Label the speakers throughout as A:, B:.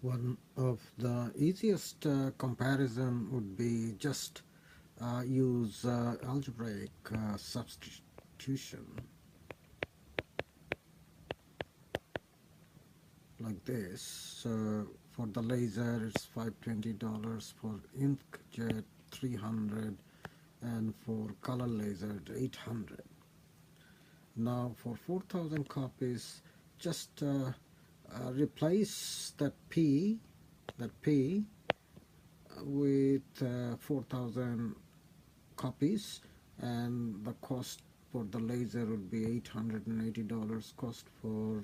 A: One of the easiest comparison would be just use algebraic substitution like this. So for the laser it's $520, for inkjet 300, and for color laser 800. Now for 4,000 copies, just replace that P with 4,000 copies, and the cost for the laser would be $880, cost for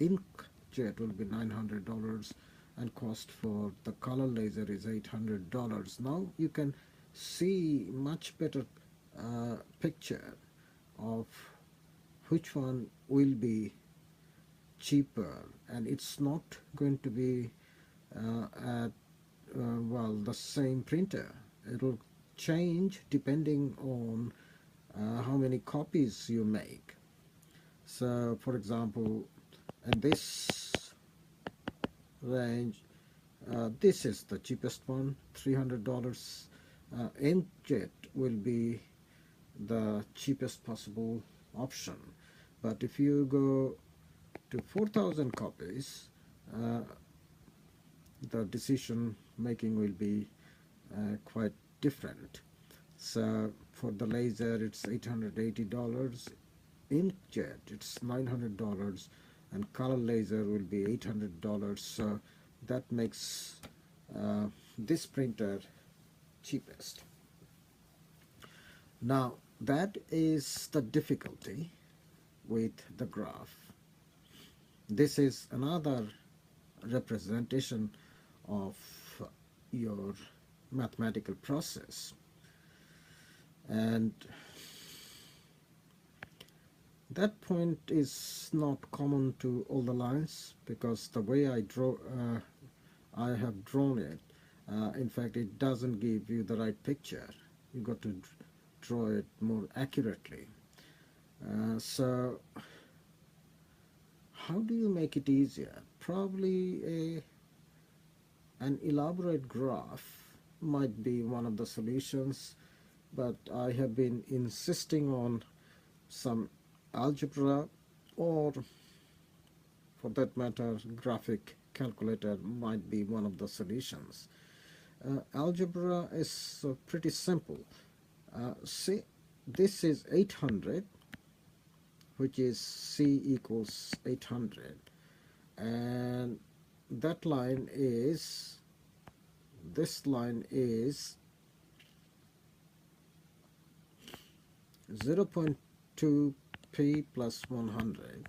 A: inkjet will be $900, and cost for the color laser is $800. Now you can see much better picture of which one will be cheaper, and it's not going to be at well, the same printer. It will change depending on how many copies you make. So for example, in this range, this is the cheapest one, $300. Inkjet will be the cheapest possible option, but if you go to 4,000 copies, uh, the decision making will be quite different. So for the laser it's $880, inkjet it's $900, and color laser will be $800. So that makes uh, this printer cheapest. Now that is the difficulty with the graph. This is another representation of your mathematical process, and that point is not common to all the lines, because the way I have drawn it, in fact it doesn't give you the right picture. You got to draw it more accurately. So how do you make it easier? Probably an elaborate graph might be one of the solutions, but I have been insisting on some algebra, or for that matter graphic calculator might be one of the solutions. Algebra is pretty simple. See, this is 800, which is C equals 800, and that line is, this line is 0.2 p plus 100.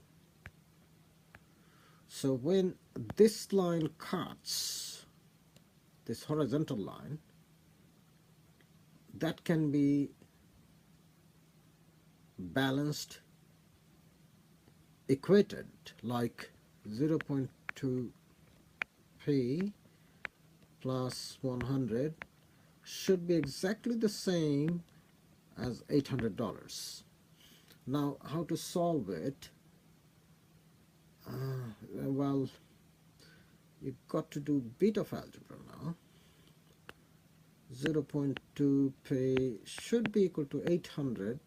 A: So when this line cuts this horizontal line, that can be balanced, equated like 0.2 p plus 100 should be exactly the same as $800. Now how to solve it? Well, you've got to do bit of algebra now. 0.2 p should be equal to 800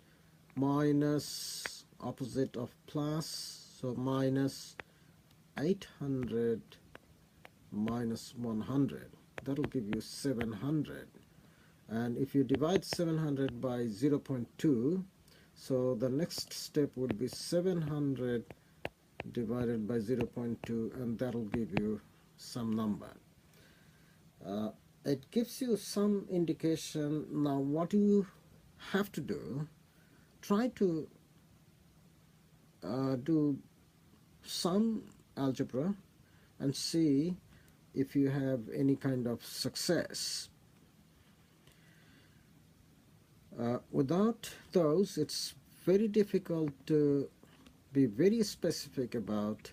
A: minus opposite of plus, so minus 800 minus 100, that will give you 700. And if you divide 700 by 0.2, so the next step would be 700 divided by 0.2, and that will give you some number. It gives you some indication. Now what you have to do, try to do some algebra and see if you have any kind of success. Without those, it's very difficult to be very specific about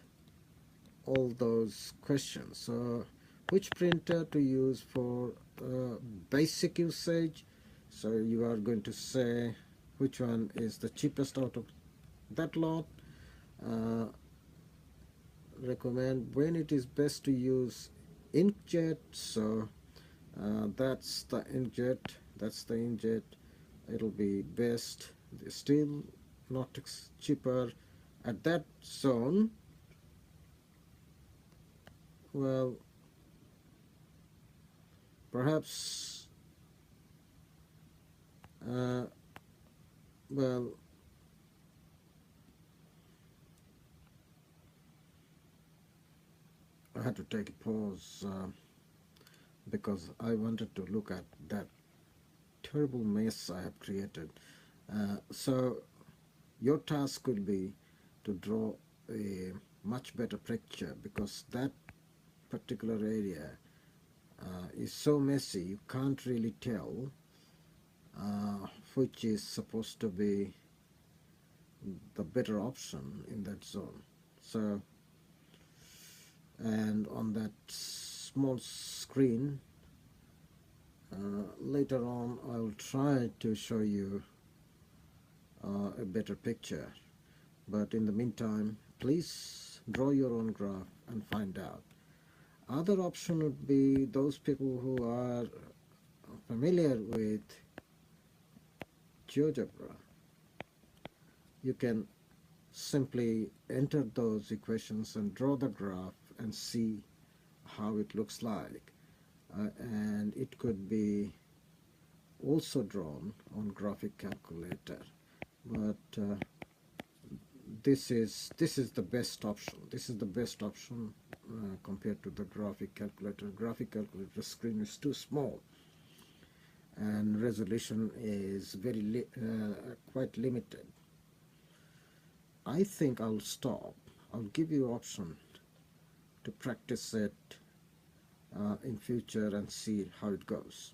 A: all those questions. So which printer to use for basic usage? So you are going to say which one is the cheapest out of that lot. Recommend when it is best to use inkjet. So that's the inkjet. That's the inkjet. It'll be best. Still not cheaper at that zone. Well, perhaps. Uh, well, I had to take a pause because I wanted to look at that terrible mess I have created. So your task could be to draw a much better picture, because that particular area is so messy you can't really tell which is supposed to be the better option in that zone. So, and on that small screen, later on I'll try to show you a better picture. But in the meantime, please draw your own graph and find out. Other option would be those people who are familiar with GeoGebra. You can simply enter those equations and draw the graph and see how it looks like. And it could be also drawn on graphic calculator. But this is the best option. This is the best option compared to the graphic calculator. Graphic calculator screen is too small, and resolution is quite limited. I think I'll stop. I'll give you option to practice it in future and see how it goes.